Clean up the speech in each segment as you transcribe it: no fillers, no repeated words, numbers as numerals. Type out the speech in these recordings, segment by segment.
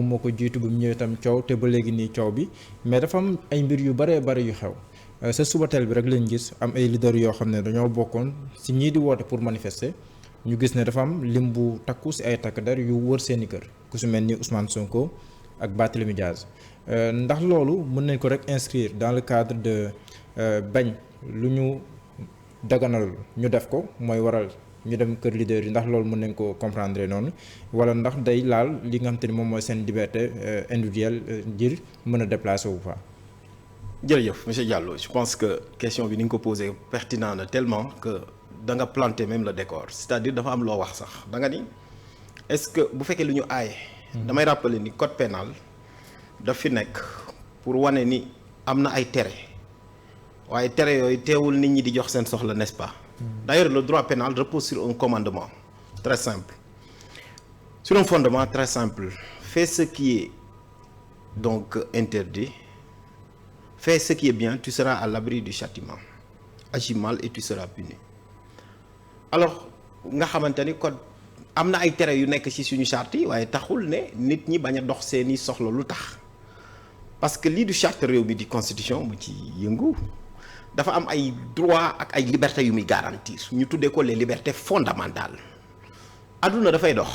moom moo ko jiitu ba mu ñëwee itam coow te ba léegi nii coow bi mais dafa am ay mbir yu bëree bëri yu xew sa subateel bi rek lañ gis am ay leader yoo xam ne dañoo bokkoon si ñii di woote pour manifester ñu gis ne dafa am lim bu takku si ay takk der yu wër seeni kër ku su mel ni Ousmane Sonko ak Barthélémy Diaz ndax loolu mën nañ ko rek inscrire dans le cadre de bañ lu ñu daganal ñu def ko mooy waral ñu dem kër leader yi ndax loolu mën nañ ko comprendre noonu wala ndax day laal li nga xam te ni moom mooy seen liberté individuelle ngir mën a déplacer wu fa. jërëjëf monsieur Diallo je pense que question bi ni nga ko posé pertinent na tellement que da nga planter même le décor c'est-à-dire dafa am loo wax sax da nga ni est-ce que bu fekkee lu ñu aaye. damay rappeler ni code pénal daf fi nekk pour wane ni am na ay tere waaye tere yooyu teewul nit ñi di jox seen soxla n'est-ce pas. D'ailleurs le droit pénal repose sur un commandement très simple sur un fondement très simple fais ce qui est donc interdit fais ce qui est bien tu seras à l'abri du châtiment agis mal et tu seras puni. Alors nga xamante ni code am na ay tere yu nekk ci suñu charte yi waaye taxul ne nit ñi bañ a dox seeni soxla lu tax parce que lii du charte réew mi di constitution mu ci yëngu dafa am ay droits ak ay libertés yu muy garantir ñu tuddee ko les libertés fondamentales adduna dafay dox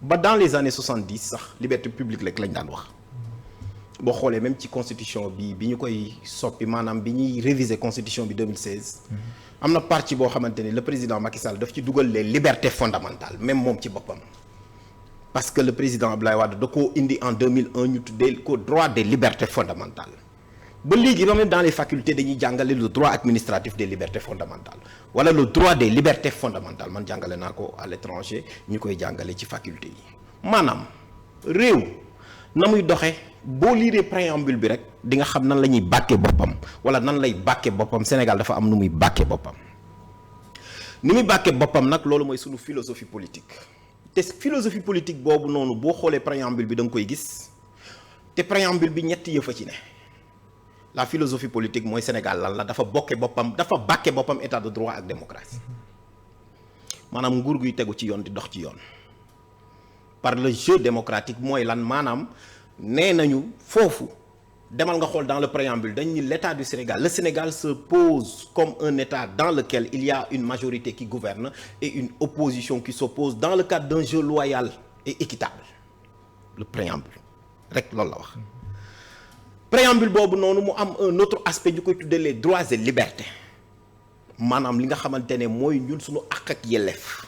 ba dans les années 70 sax liberté publique rek lañ daan wax boo xoolee même ci constitution bi ñu koy soppi maanaam bi ñuy réviser constitution bi 2016 am na partie boo xamante ni le président Macky Sall daf ci dugal les libertés fondamentales même moom ci boppam parce que le président Abdoulaye Wade da koo indi en 2001 ñu tuddee ko droit des libertés fondamentales ba léegi même dans les facultés dañuy jàngale le droit administratif des libertés fondamentales wala le droit des libertés fondamentales man jàngale naa ko à l'étranger ñu koy jàngale ci faculté yi maanaam réew na muy doxe boo liiree préambule bi rek di nga xam nan la ñuy bàkkee boppam wala nan lay bàkkee boppam Sénégal dafa am nu muy bàkkee boppam ni muy bàkkee boppam nag loolu mooy sunu philosophie politique te philosophie politique boobu noonu boo xoolee préambule bi da nga koy gis te préambule bi ñetti yëf a ci ne la philosophie politique mooy Sénégal lan la dafa bokke boppam dafa bàkke boppam état de droit ak démocratie maanaam nguur guy tegu ci yoon di dox ci yoon par le jeu démocratique mooy lan maanaam nee nañu foofu demal nga xool dans le préambule dañ ni l'état du Sénégal le Sénégal se pose comme un état dans lequel il y a une majorité qui gouverne et une opposition qui s'oppose dans le cadre d'un jeu loyal et équitable le préambule rek loolu la wax préambule boobu noonu mu am un autre aspect ñu koy tuddee les droits et libertés maanaam li nga xamante ne mooy ñun suñu àq ak yelleef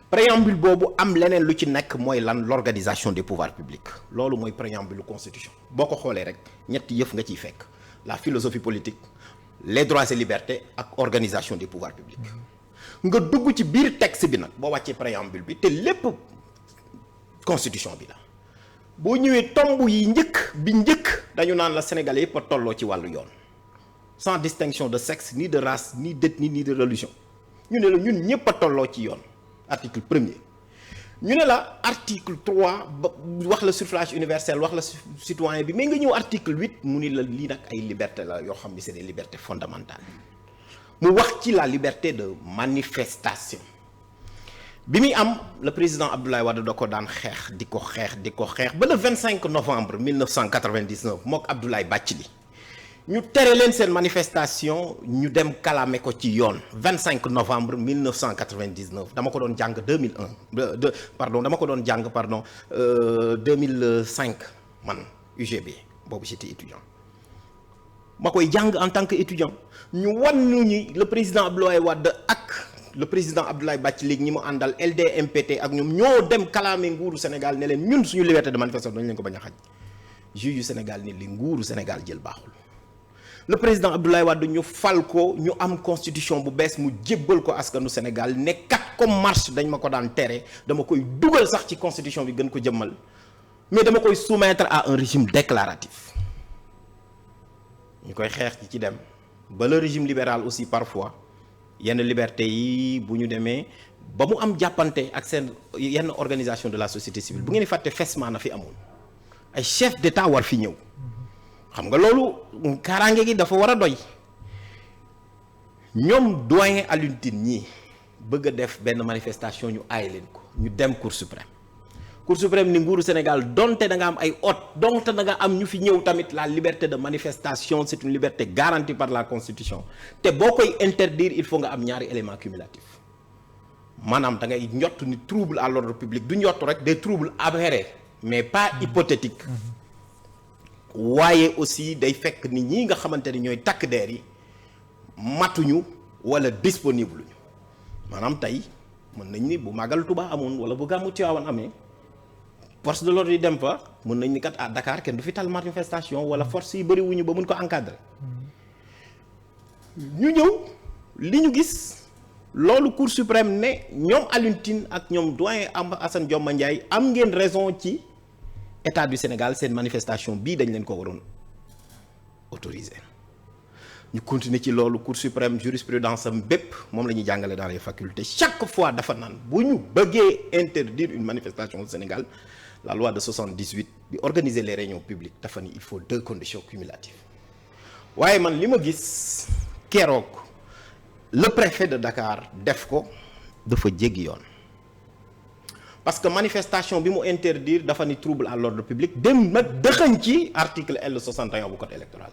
préambule boobu am leneen lu ci nekk mooy lan l'organisation des pouvoirs publics loolu mooy préambule constitution boo ko xoolee rek ñetti yëf nga ciy fekk la philosophie politique les droits et libertés ak organisation des pouvoirs publics nga dugg ci biir texte bi nag boo wàccee préambule bi te lépp constitution bi la boo ñëwee tomb yi njëkk dañu naan la Sénégalais yëpp a tolloo ci wàllu yoon sans distinction de sexe ni de race ni d'ethnie ni de religion ñu ne la ñun ñëpp a tolloo ci yoon article premier ñu ne la article 3 ba wax la suffrage universel wax la citoyen bi mais nga ñëw article 8 mu ni la lii nag ay liberté la yoo xam ni c'est des libertés fondamentales mu wax ci la liberté de manifestation bi muy am le président Abdoulaye Wade da ko daan xeex di ko xeex ba le 25 novembre 1999 mook Abdoulaye Bathily ñu tere leen seen manifestation ñu dem kalaame ko ci yoon 25 novembre 1999 dama ko doon jàng 2005 man UGB boobu j'étais étudiant ma koy jàng en tant que étudiant ñu wan ñu le président Abdoulaye Wade ak le président Abdoulaye Bathily ñi mu àndal LDMPT ak ñoom ñoo dem kalaame nguuru Sénégal ne leen ñun suñu liberté de manifestation dañu leen ko bañ a xaj juge yu Sénégal ni li nguuru Sénégal jël baaxul le président Abdoulaye Wade ñu fal ko ñu am constitution bu bees mu jébbal ko askanu Sénégal ne kat comme marche dañ ma ko daan tere dama koy dugal sax ci constitution bi gën ko jëmmal mais dama koy soumettre à un régime déclaratif ñu koy xeex ci dem ba le régime libéral aussi parfois yenn liberté yi bu ñu demee ba mu am jàppante ak seen yenn organisation de la société civile bu ngeen di fàtte FESMA na fi amoon ay chef d'état war fi ñëw xam nga loolu kaaraange gi dafa war a doy ñoom doyen Alioune Tine ñii bëgg a def benn manifestation ñu aay leen ko ñu dem cour Cour suprême ni nguuru Sénégal donte da nga am ay hôte donte da nga am ñu fi ñëw tamit la liberté de manifestation c'est une liberté garantie par la Constitution te boo koy interdire il faut nga am ñaari éléments cumulatifs maanaam da ngay njott ni trouble à l'ordre public du njott rek des troubles avérés mais pas hypothétiques waaye aussi day fekk ni ñii nga xamante ni ñooy takk der yi matuñu wala disponible ñu maanaam tey mën nañ ni bu màggal Tuubaa amoon wala bu gàmmu Tiwaawan amee force de l'ordre yi dem fa mën nañ ni kat à Dakar kenn du fi tal manifestation wala force yi bëri wuñu ba mun ko encadrer ñu ñëw li ñu gis loolu Cour suprême ne ñoom Alioune Tine ak ñoom doyen Assane Dioma Ndiaye am ngeen raison ci état du Sénégal seen manifestation bii dañ leen ko waroon autoriser ñu continuer ci loolu Cour suprême jurisprudence am bépp moom la ñuy jàngale dans les facultés chaque fois dafa naan bu ñu bëggee interdire une manifestation au Sénégal la loi de 78 bi organiser les réunions publiques dafa ni il faut 2 conditions cumulatives waaye man li ma gis keroog le préfet de Dakar def ko dafa jéggi yoon parce que manifestation bi mu interdire dafa ni trouble à l'ordre public dem nag dëxañ ci article L61 bu code électoral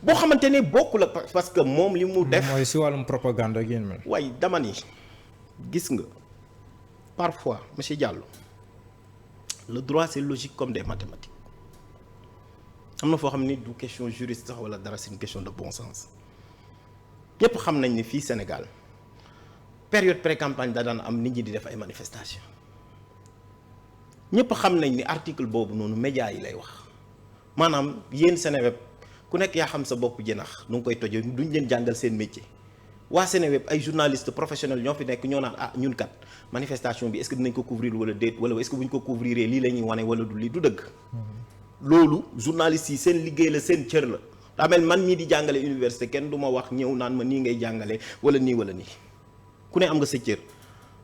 boo xamante ne bokku la parce que moom li mu def mooy si wàllum propagande ak yéen mel. waaye dama ni gis nga parfois monsieur Diallo le droit c'est logique comme des mathématiques am na foo xam ni du question juriste sax wala dara c'est une question de bon sens ñëpp xam nañ ni fii Sénégal période pré-campagne da daan am nit ñi di def ay manifestations ñëpp xam nañ ni article boobu noonu médias yi lay wax maanaam yéen Seneweb ku nekk yaa xam sa bopp jënax nu ngi koy tojee duñ leen jàngal seen métier waa Seneweb ay journalistes professionnels ñoo fi nekk ñoo naan ah ñun kat manifestation bi est-ce que dinañ ko couvrir wala déet wala est-ce que bu ñu ko couvrir lii la ñuy wane wala du lii du dëgg. loolu journalistes yi seen liggéey la seen cër la daa mel man mii di jàngale université kenn du ma wax ñëw naan ma nii ngay jàngale wala nii wala nii ku ne am nga sa cër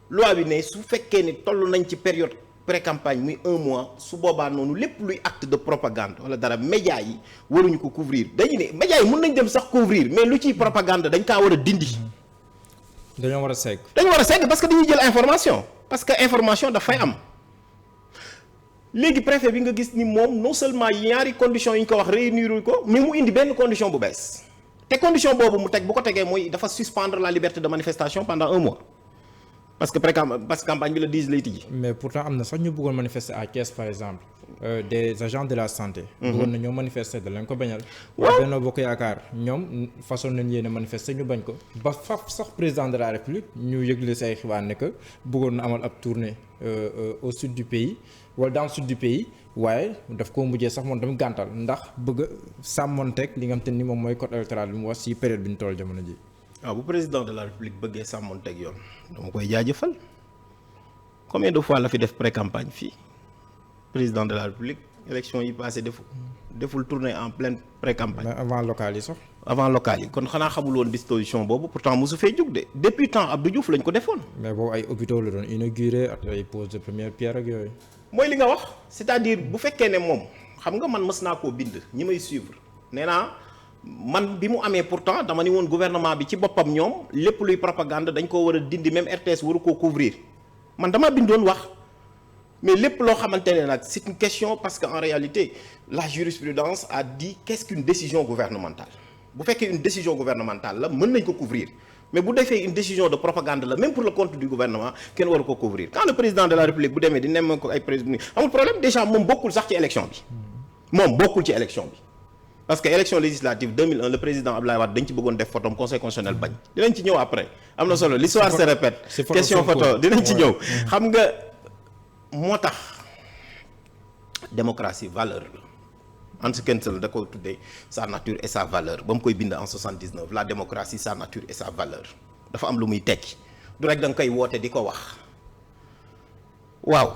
loi bi ne su fekkee ni toll nañ ci période. pré-campagne muy 1 mois su boobaa noonu lépp luy acte de propagande wala dara médias yi waruñu ko couvrir dañu ne médias yi mën nañ dem sax couvrir mais lu ciy propagande dañ kaa war a dindi. dañoo war a segg. dañu war a segg parce que dañuy jël information parce que information dafay am léegi préfet bi nga gis ni moom non seulement ñaari conditions yi ñu ko wax réunir ko mais mu indi benn condition bu bees te condition boobu mu teg bu ko tegee mooy dafa suspendre la liberté de manifestation pendant 1 mois. parce que campagne bi la 10 lay tijji. mais pourtant am na sax ñu bëggoon manifester à Thiès par exemple des agents de la santé. bëggoon na ñoo manifester da leen ko bañal. waaw Benno Bokk Yaakaar ñoom façon nañ yéen a manifester ñu bañ ko. ba faf sax président de la République ñu yëgle say xibaar ne que bëggoon na amal ab tournée au sud du pays wala dans le sud du pays waaye daf koo mujjee sax moom tamit gàntal ndax bëgg a sàmmonteeg li nga xam te ni moom mooy code électoral bi mu wax ci période bi ñu toll jamono ji. waaw bu président de la république bëggee sàmmonteeg yoon dama koy jaajëfal combien de fois la fi def pré-campagne fii président de la république élection yi passé deful tournée en pleine pré-campagne. avant locales yi sax. avant locales yi kon xanaa xamul woon disposition boobu pourtant mosu fee jug de depuis temps Abdou Diouf lañ ko defoon. mais boobu ay hôpitaux la doon inauguré ak ay pose de première pierre ak yooyu. mooy li nga wax c'est-à-dire bu fekkee ne moom xam nga man mës naa koo bind ñi may suivre nee naa. man bi mu amee pourtant dama ni woon gouvernement bi ci boppam ñoom lépp luy propagande dañ koo war a dindi même RTS waru koo couvrir man dama bindoon wax mais lépp loo xamante ne nag c'est une question parce que en réalité la jurisprudence a dit qu'est-ce qu'une décision gouvernementale bu fekkee une décision gouvernementale la mën nañ ko couvrir mais bu defee une décision de propagande la même pour le compte du gouvernement kenn waru ko couvrir quand le président de la république bu demee di nemm ko ay président amul problème déjà moom bokkul sax ci élection bi moom bokkul ci élection bi parce que élection législative 2001 le président Abdoulaye Wade dañ ci bëggoon def photom conseil constitutionnel bañ dinañ ci ñëw après am na solo l'histoire se répète question photo dinañ ci ñëw xam nga moo tax démocratie valeur la Hans Kelsen da ko tuddee sa nature et sa valeur ba mu koy bind en 79 la démocratie sa nature et sa valeur dafa am lu muy tekki du rek da nga koy woote di ko wax waaw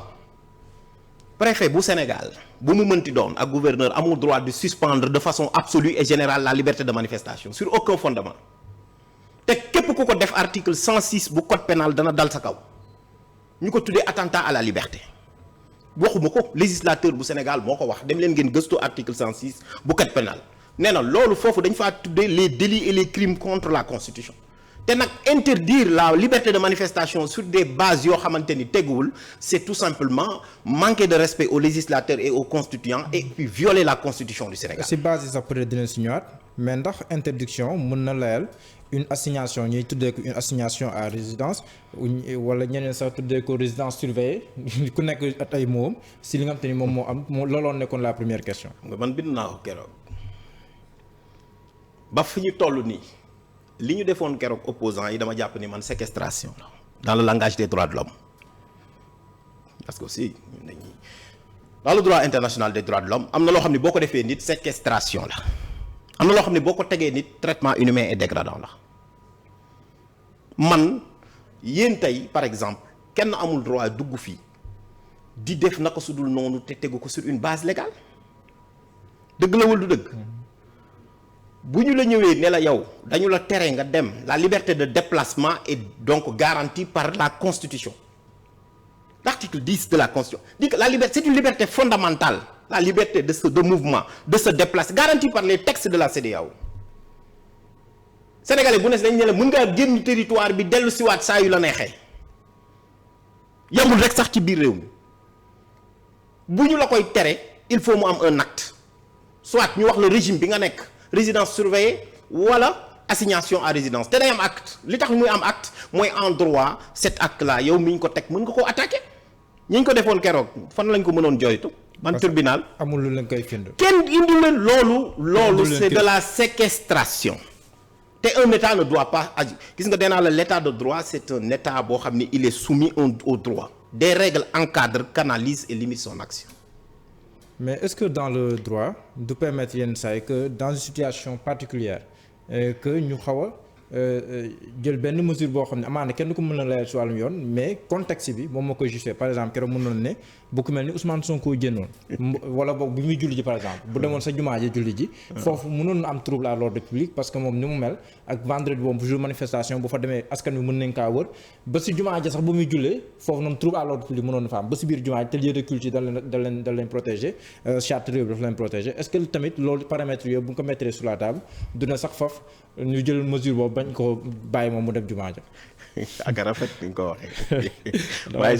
préfet bu Sénégal bu mu mënti doon ak gouverneur amul droit de suspendre de façon absolue et générale la liberté de manifestation sur aucun fondement te képp ku ko def article 106 bu code pénal dana dal sa kaw ñu ko tuddee attentat à la liberté waxuma ko législateur bu Sénégal moo ko wax dem leen ngeen gëstu article 106 bu code pénal nee na loolu foofu dañ faa tuddee les délits et les crimes contre la constitution te nag interdire la liberté de manifestation sur des bases yoo xamante ni teguwul c'est tout simplement manquer de respect aux législateurs et aux constituants et puis violer la constitution du Sénégal. si base yi sax peut-être dina si ñëwaat mais ndax interdiction mën na layal une assignation ñuy tuddee ko une assignation à résidence wala ñeneen sax tuddee ko résidence surveillée ku nekk at ay moom si li nga xam te ni moom moo am looloon nekkoon la première question. man bind naa ko keroog ba fi ñu toll nii li ñu defoon keroog opposants yi dama jàpp ni man séquestration la dans le langage des droits de l'homme parce que aussi dans le droit international des droits de l'homme am na loo xam ne boo ko defee nit séquestration la am na loo xam ne boo ko tegee nit traitement inhumain et dégradant la man yéen tey par exemple kenn amul droit dugg fii di def naka su dul noonu te tegu ko sur une base légale dëgg la wala du dëgg bu ñu la ñëwee ne la yow dañu la tere nga dem la liberté de déplacement est donc garantie par la Constitution. L'article 10 de la Constitution dit que la liberté, c'est une liberté fondamentale, la liberté de mouvement, de se déplacer, garantie par les textes de la CEDEAO. Sénégalais bu ne dañ ne la mën ngaa génn territoire bi dellu siwaat saa yu la neexee yamul rek sax ci biir réew mi bu ñu la koy tere il faut mu am un acte soit ñu wax le régime bi nga nekk résidence surveillée wala assignation à résidence te day am acte li tax muy am acte mooy en droit cet acte là yow mi ñu ko teg mën nga koo attaquer ñi ñu ko defoon keroog fan lañ ko mënoon jooytu ban tribunal amul lu leen koy find kenn indi leen loolu c'est de la séquestration te un état ne doit pas agir gis nga danaa la l'état de droit c'est un état boo xam ne il est soumis au droit des règles encadrent canalisent et limitent son action. Mais est-ce que dans le droit du permettre yenn saa yi que dans une situation particulière que ñu xaw a jël benn mesure boo xam ne amaana kenn du ko mën a layal si wàllum yoon mais contexte bi moom moo koy justifier par exemple keroog mënoon ne bu ko mel ni Ousmane Sonko génnoon wala boog bu muy julli ji par exemple bu demoon sa jumaa ji julli ji foofu mënoon na am trouble à l'ordre public parce que moom ni mu mel ak vendredi boobu jour manifestation bu fa demee askan wi mën nañ kaa wër ba si jumaa ji sax bu muy jullee foofu noonu trouble à l'ordre public mënoon na fa am ba si biir jumaa ji te lieu de culte yi da leen protéger charte réew bi dafa leen protéger est-ce que tamit loolu paramètres yooyu bu ñu ko mettre sur la table dina sax faf ñu jël mesure boobu bañ ko bàyyi moom mu dem jumaa ja ak rafet ni nga ko waxee waaye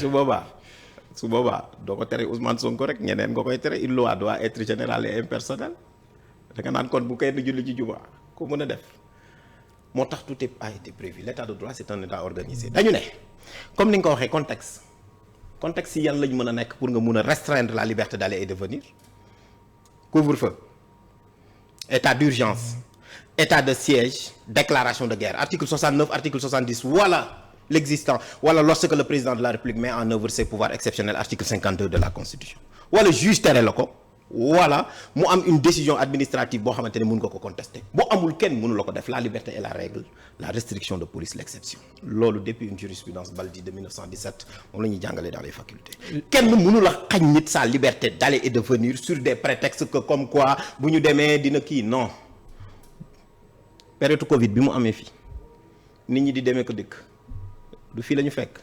su boobaa doo ko tere Ousmane Sonko rek ñeneen nga koy tere une loi doit être générale et impersonnelle da nga naan kon bu kenn julli ci jumaa ko mën a def moo tax tout a été prévu l'état de droit c'est un état organisé dañu ne comme ni nga ko waxee contexte yi yan lañ mën a nekk pour nga mun a restreindre la liberté d'aller et de venir couvre-feu état d'urgence état de siège déclaration de guerre article 69 article 70 voilà l'existant wala lorsque le président de la République met en œuvre ses pouvoirs exceptionnels article 52 de la Constitution wala juge tere la ko wala mu am une décision administrative boo xamante ne mën nga ko contester boo amul kenn mënu la ko def la liberté est la règle la restriction de police l'exception loolu depuis une jurisprudence Baldi de 1917 moom la ñuy jàngalee dans les facultés kenn mënu la xañ nit sa liberté d'aller et de venir sur des prétextes que comme quoi bu ñu demee dina kii non période Covid bi mu amee fii nit ñi di demee ko dëkk du fii la ñu fekk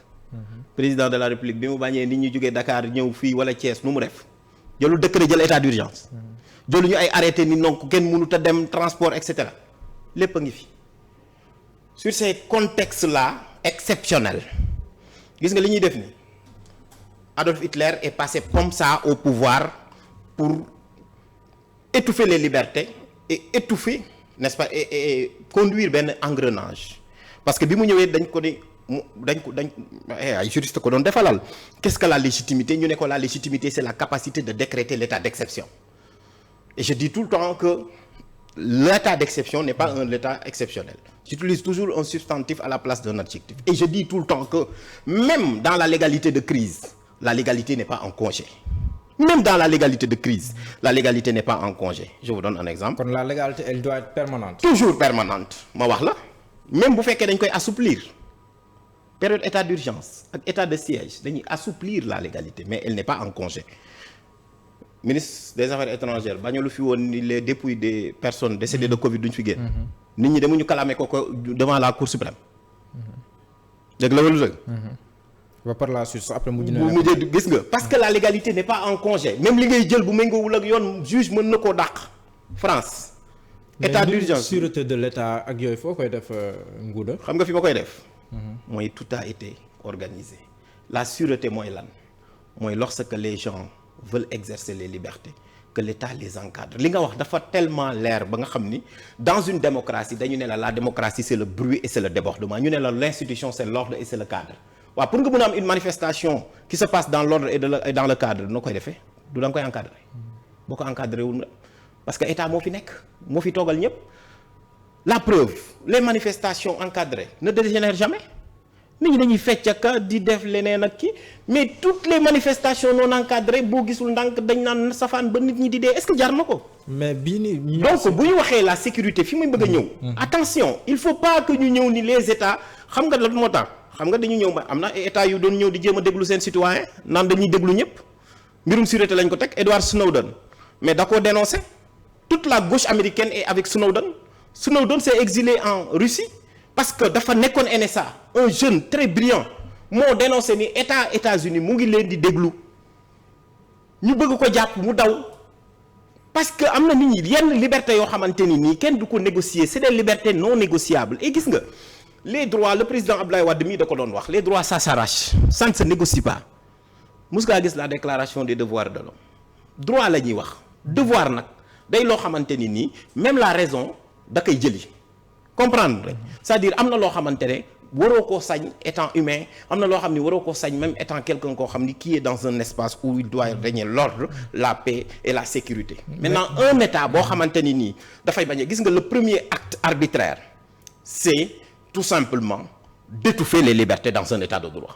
président de la République bi mu bañee nit ñi jógee Dakar ñëw fii wala Thiès nu mu def jëlu décret jël état d'urgence jëlu ñu ay arrêté ni donc kenn mënut a dem transport et cetera lépp a ngi fi sur ces contextes là exceptionnels gis nga li ñuy def ni Adolf Hitler est passé comme ça au pouvoir pour étouffer les libertés et étouffer n'est-ce pas et conduire benn engrenage parce que bi mu ñëwee dañ ko ay juriste ko doon defalal qu'est-ce que la légitimité ñu ne ko la légitimité c'est la capacité de décréter l'état d'exception et je dis tout le temps que l'état d'exception n'est pas un état exceptionnel j'utilise toujours un substantif à la place d'un adjectif et je dis tout le temps que même dans la légalité de crise la légalité n'est pas en congé même dans la légalité de crise la légalité n'est pas en congé je vous donne un exemple. kon la légalité elle doit être permanente. toujours permanente ma wax la même bu fekkee dañ koy assouplir période état d'urgence ak état de siège dañuy assouplir la légalité mais elle n'est pas en congé ministre des affaires étrangères bañu lu fi woon ni les dépouilles des personnes décédées de Covid duñ fi génn. nit ñi demuñu kalaame ko devant la Cour suprême. dëgg la wala dëgg. ba par la suite après mu mujjee gis nga parce que la légalité n'est pas en congé même li ngay jël bu méngoowul ak yoon juge mën na koo dàq France état d'urgence sûreté de l'état ak yooyu foo koy def nguuda. xam nga fi ma koy def. mooy tout a été organisé. la sûreté mooy lan mooy lorsque les gens veulent exercer les libertés que l'état les encadre li nga wax dafa tellement leer ba nga xam ni dans une démocratie dañu ne la démocratie c'est le bruit et c'est le débordement ñu ne la l'institution c'est l'ordre et c'est le cadre waaw pour nga mën a am une manifestation qui se passe dans l'ordre et dans le cadre noo koy defee du da nga koy encadrer boo ko encadrer wul parce que état moo fi nekk moo fi toogal ñëpp la preuve les manifestations encadrées ne dégénèrent jamais nit ñi dañuy fecc ak di def leneen ak kii mais toutes les manifestations non encadrées boo gisul ndànk dañ naan safaan ba nit ñi di dee est-ce que jar na ko. mais bii nii donc bu ñu waxee la sécurité fi muy bëgg a ñëw. attention il faut pas que ñu ñëw ni les états xam nga lan moo tax xam nga dañu ñëw ba am na ay états yu doon ñëw di jéem a déglu seen citoyen naan dañuy déglu ñëpp mbirum sûreté lañ ko teg Edward Snowden mais da koo dénoncé toute la gauche américaine est avec Snowden Snowden s'est exilé en Russie. parce que dafa nekkoon NSA un jeune très brillant moo dénoncé ni États-Unis mu ngi leen di déglu ñu bëgg ko jàpp mu daw parce que am na nit ñi yenn liberté yoo xamante ni nii kenn du ko négocier c'est des libertés non négociables et gis nga les droits le président Abdoulaye Wade mii da ko doon wax les droits ça s'arrache ça ne se négocie pas mus ngaa gis la déclaration des devoirs de l'homme droit la ñuy wax devoir nag day loo xamante ni nii même la raison da koy jëli comprendre c'est-à-dire am na loo xamante ne waroo koo sañ étant humain am na loo xam ni waroo koo sañ même étant quelqu'un koo xam ni qui est dans un espace où il doit régner l'ordre la paix et la sécurité maintenant un état boo xamante ni nii dafay bañ a gis nga le premier acte arbitraire c'est tout simplement d'étouffer les libertés dans un état de droit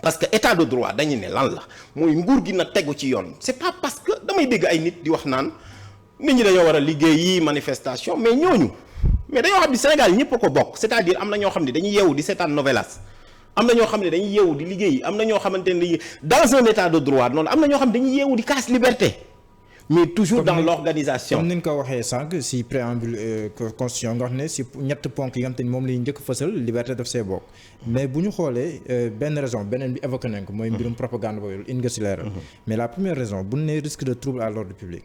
parce que état de droit dañu ne lan la mooy nguur gi na tegu ci yoon c'est pas parce que damay dégg ay nit di wax naan nit ñi dañoo war a liggéeyi manifestation mais ñooñu mais dañoo xam ni Sénégal ñëpp a ko bokk c'est-à-dire am na ñoo xam ne dañuy yeewu di seetaan novelas am na ñoo xam ne dañuy yeewu di liggéey am na ñoo xamante ne dans un état de droit noonu am na ñoo xam ne dañuy yeewu di casse liberté mais toujours dans l'organisation comme ni nga ko waxee sànq si préambule constitution nga wax ne si ñett ponk yi nga xam te ni moom la ñu njëkk fësal liberté daf see bokk mais bu ñu xoolee benn raison beneen bi évoqué nañ ko mooy mbirum propagande boobu indi nga si leeral mais la première raison bu ne risque de trouble à l'ordre public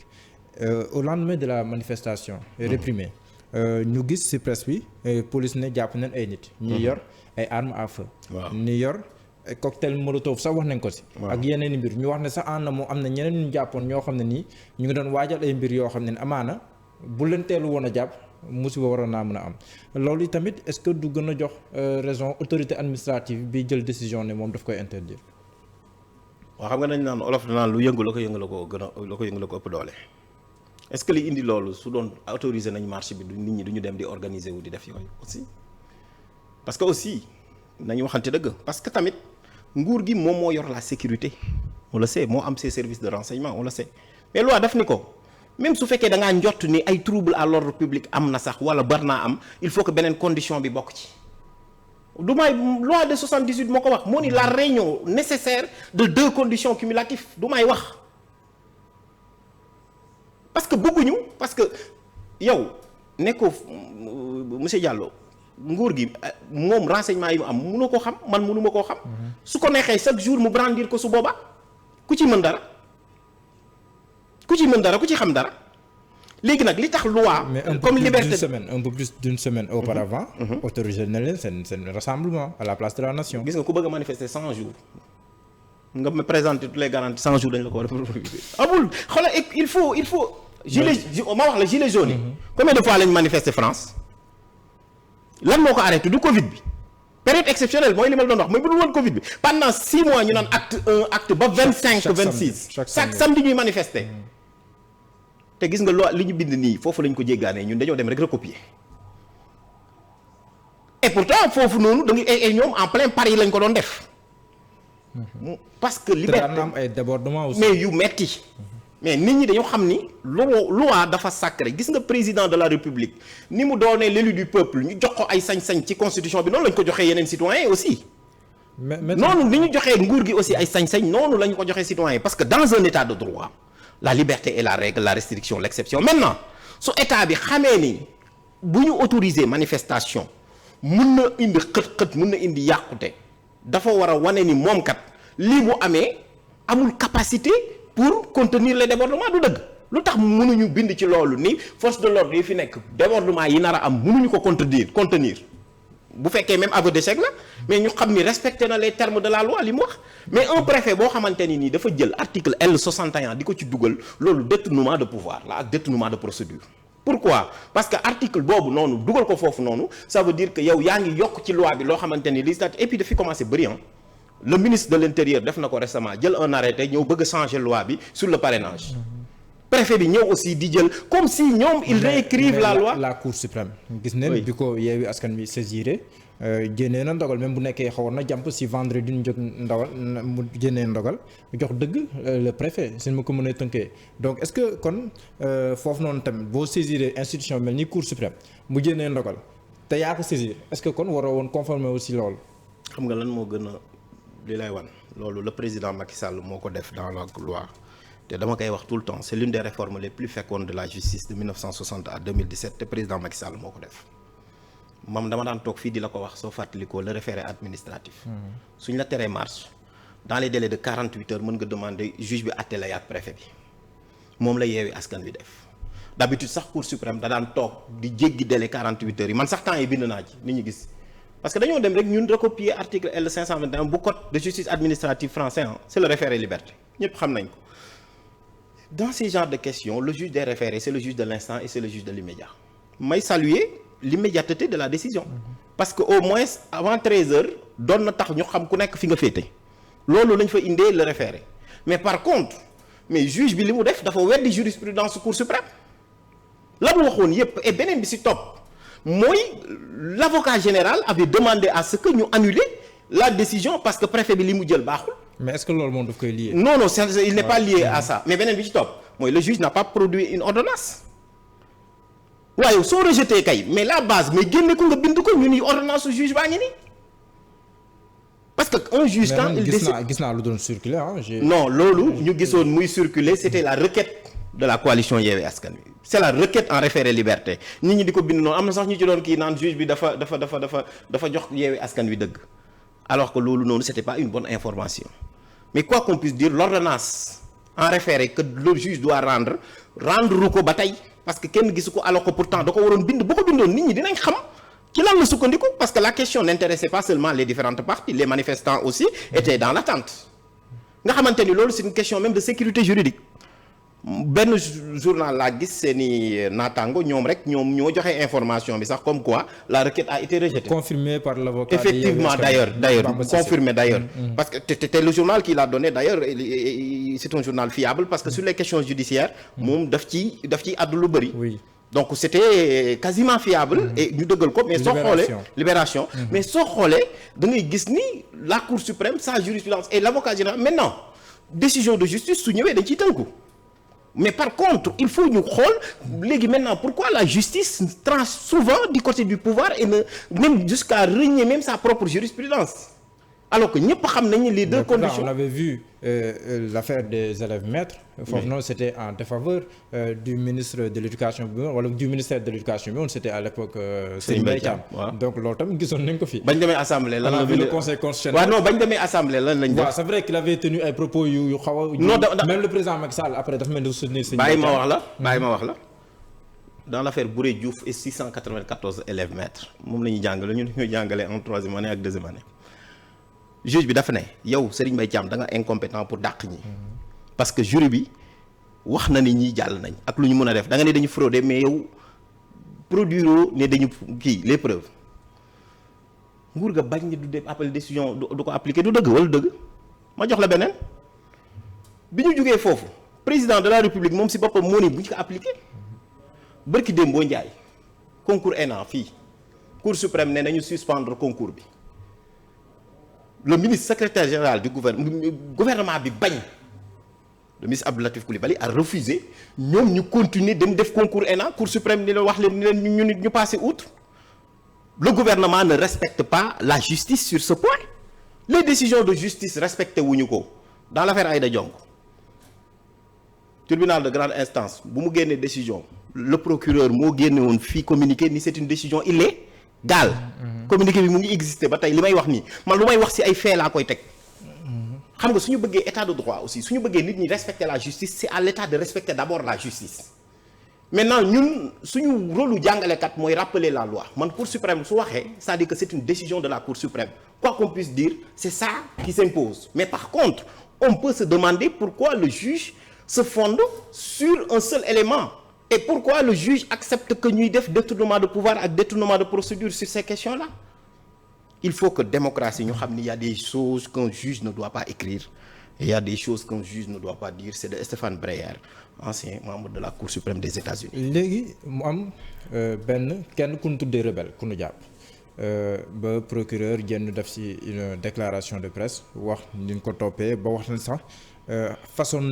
au lendemain de la manifestation réprimée ñu gis ci presse bi police ne jàpp nañ ay nit ñi yor ay armes à feu ñi yor cocktail molotov sax wax nañ ko ci ak yeneen i mbir ñu wax ne sax en amont am na ñeneen ñu jàppoon ñoo xam ne nii ñu ngi doon waajal ay mbir yoo xam ne amaana bu leen teelu woon a jàpp musiba waroon naa mën a am loolu tamit est-ce que du gën a jox raison autorité administrative bi jël décision ne moom daf koy interdire. waaw xam nga dañ naan olof danaan lu yëngu la ko yëngu la ko gën a la ko yëngu la ko ëpp doole est-ce que li indi loolu su doon autoriser nañ marché bi du nit ñi du ñu dem di organiser wu di def yooyu aussi parce que aussi nañu waxante dëgg parce que tamit nguur gi moom moo yor la sécurité on le sait moo am ses services de renseignement on le sait mais loi daf ni ko même su fekkee da ngaa njott ni ay trouble à l'ordre public am na sax wala bar naa am il faut que beneen condition bi bokk ci du may loi de 78 moo ko wax moo ni la réunion nécessaire de 2 conditions cumulatives du may wax parce que bëgguñu parce que yow nekkoo monsieur Diallo nguur gi moom renseignement yi mu am mënoo koo xam man mënuma koo xam su ko neexee chaque jour mu brandir ko su boobaa ku ci mën dara ku ci xam dara léegi nag li tax loi comme liberté un peu plus d'une semaine auparavant autorisé na leen seen rassemblement à la place de la nation. gis nga ku bëgg a manifester 100 jours nga me présenter toutes les garanties 100 jours dañ la ko war a amul xoolal il faut ma wax la gilet jaune yi combien de fois lañ manifester France lan moo ko arrêté du Covid bi période exceptionnelle mooy li ma la doon wax mooy bu dul woon Covid bi pendant 6 mois ñu naan acte 1 acte ba 25 26 chaque samedi ñuy manifester te gis nga loi li ñu bind nii foofu lañ ko jéggaanee ñun dañoo dem rek recopier et pourtant foofu noonu da nga ñoom en plein Paris lañ ko doon def parce que liberté am ay débordement aussi mais yu metti mais nit ñi dañoo xam ni loi dafa sacré gis nga président de la république ni mu doonee l'élu du peuple ñu jox ko ay sañ-sañ ci constitution bi noonu lañ ko joxee yeneen citoyens aussi noonu ni ñu joxee nguur gi aussi ay sañ-sañ noonu la ñu ko joxee citoyens parce que dans un état de droit la liberté est la règle la restriction l'exception maintenant su état bi xamee ni bu ñu autoriser manifestation mun na indi xët-xët mun na indi yàqute dafa war a wane ni moom kat lii bu amee amul capacité pour contenir les débordements du dëgg lu tax mënuñu bind ci loolu ni force de l'ordre yi fi nekk débordement yi nar a am mënuñu ko contenir bu fekkee même aveu d'échec la mais ñu xam ni respecté na les termes de la loi li mu wax mais un préfet boo xamante ni nii dafa jël article L61 di ko ci dugal loolu détournement de pouvoir la ak détournement de procédure. Pourquoi? Parce que article boobu noonu dugal ko foofu noonu ça veut dire que yow yaa ngi yokk ci loi bi loo xamante ni législative et puis dafi commencé bëri le ministre de l'intérieur def na ko récemment jël un arrêté ñëw bëgg a changer loi bi sur le parrainage. préfet bi ñëw aussi di jël comme si ñoom ils réécrivent la loi. la cour suprême gis nañ bi ko Yewwi Askan Wi saisiré génnee na ndogal même bu nekkee xawoon na jàmp si vendredi ñu jóg ndawal mu génnee ndogal jox dëgg le préfet suñ ma ko mën a tënkee donc est-ce que kon foofu noonu tamit boo saisiré institution mel ni cour suprême mu génnee ndogal te yaa ko saisir est-ce que kon waroo woon conformer aussi loolu. xam nga lan moo gën a li lay wan loolu le président Macky Sall moo ko def dans la loi te dama koy wax tout le temps c'est l'une des réformes les plus fécondes de la justice de 1960 à 2017 te président Macky Sall moo ko def. moom dama daan toog fii di la ko wax soo fàttalikoo le référé administratif. suñ la teree marche dans les délais de 48 heures mën nga demander juge bi àtte la yaak préfet bi moom la Yewwi Askan Wi def d'habitude sax cour suprême da daan toog di jéggi délai 48 heures yi man sax temps yi bind naa ci nit ñi gis parce que dañoo dem rek ñun recopier article L521 bu code de justice administrative français c'est le référé liberté ñëpp xam nañ ko dans ces genres de questions le juge des référés c'est le juge de l'instant et c'est le juge de l'immédiat may saluer l'immédiateté de la décision parce que au moins avant 13 heures doon na tax ñu xam ku nekk fi nga féete loolu lañ fa indee le référé mais par contre mais juge bi li mu def dafa weddi jurisprudence cour suprême la mu waxoon yépp et beneen bi ci topp mooy l'avocat général avait demandé à ce que ñu annuler la décision parce que préfet bi li mu jël baaxul. mais est-ce que loolu moom daf koy lié. non il n'est pas lié à ça mais beneen bi ci topp mooy le juge n'a pas produit une ordonnance. waaye soo rejeté kay mais la base mais génne ko nga bind ko ñu ni ordonnance su juge baa ngi nii parce que un juge quand il décide gis naa lu doon circuler non loolu ñu gisoon muy circuler c'était la requête de la coalition Yewwi Askan Wi c'est la requête en référé liberté nit ñi di ko bind noonu am na sax ñu ci doon kii naan juge bi dafa jox Yewwi Askan Wi dëgg alors que loolu noonu c'était pas une bonne information mais quoi qu'on puisse dire l'ordonnance en référé que le juge doit rendre ko ba tey parce que kenn gisu ko alors que pourtant da ko waroon bind boo ko bindoon nit ñi dinañ xam ci lan la sukkandiku parce que la question n'intéressait pas seulement les différentes parties les manifestants aussi étaient dans l'attente nga xamante ni loolu c'est une question même de sécurité juridique benn journal laa gis seeni naataango ñoom ñoo joxe information bi sax comme quoi la requête a été rejetée. confirmé par l'avocat. effectivement d'ailleurs confirmé d'ailleurs. parce que te le journal qui l'a donné d'ailleurs c'est un journal fiable parce que sur les questions judiciaires moom daf ci àddu lu bari. oui donc c'était quasiment fiable. et ñu dëggal ko mais soo xoolee libération. mais soo xoolee da ngay gis ni la Cour suprême sa jurisprudence et l'avocat général maintenant décision de justice su ñëwee dañ ciy tënku. mais par contre il faut ñu xool léegi maintenant pourquoi la justice tranche souvent du côté du pouvoir et ne même jusqu'à renier même sa propre jurisprudence alors que ñëpp xam nañu les deux conditions. on avait vu l'affaire des élèves maîtres. foofu noonu c'était en défaveur du ministre de l'éducation bi wala du ministère de l'éducation bi woon c'était à l'époque Serigne Mbaye Thiam donc loolu tamit gisoon nañ ko fi. bañ demee assemblée lan la le conseil constitutionnel. waaw non bañ demee assemblée lan lañ def. waaw c'est vrai qu'il avait tenu ay propos yu xaw a. non même le président Macky Sall après dafa mel ni soutenir Serigne Mbaye Thiam bàyyi ma wax la dans l'affaire Bouré Diouf et 694 élèves maîtres moom la ñuy jàngale ñun ñoo jàngale en troisième année ak deuxième année. juge bi dafa ne yow Serigne Mbaye Thiam da nga incompétent pour dàq ñi parce que jury bi wax na ni ñii jàll nañ ak lu ñu mën a def da nga ne dañu frauder mais yow produire ne dañu kii les preuves nguur ga bañ ni du def appel décision du ko appliquer du dëgg wala dëgg ma jox la beneen bi ñu jógee foofu président de la république moom si boppam moo ni bu ñu ko appliquer bërki démb boo njaay concours ENA fii cour suprême ne nañu suspendre concours bi le ministre secrétaire général du gouvernement bi bañ le ministre Abdou Latif Coulibaly a refusé ñoom ñu continuer dem def concours ENA cour suprême ni leen wax leen ni leen ñu passer outre le gouvernement ne respecte pas la justice sur ce point les décisions de justice respecté wuñu ko dans l'affaire Aïda Ndiongue tribunal de grande instance bu mu génnee décision le procureur moo génne woon fii communiqué ni c'est une décision illégale communiqué bi mu ngi exister ba tey li may wax nii man lu may wax ci ay faits laa koy teg xam nga suñu bëggee état de droit aussi suñu bëggee nit ñi respecter la justice c'est à l'état de respecter d'abord la justice. Maintenant ñun suñu rôle lu jàngalekat mooy rappeler la loi man Cour suprême su waxee c'est-à-dire que c'est une décision de la Cour suprême quoi qu'on puisse dire c'est ça qui s'impose mais par contre on peut se demander pourquoi le juge se fonde sur un seul élément et pourquoi le juge accepte que ñuy def détournement de pouvoir ak détournement de procédure sur ces questions-là. Il faut que démocratie ñu xam ni y a des choses qu'un juge ne doit pas écrire et il y a des choses qu'un juge ne doit pas dire c'est de Stéphane Breyer ancien membre de la Cour suprême des États-Unis. léegi mu am kenn ku ñu tuddee rebelle ku ñu jàpp ba procureur génn def ci une déclaration de presse wax ni ñu ko toppee ba wax na sax façon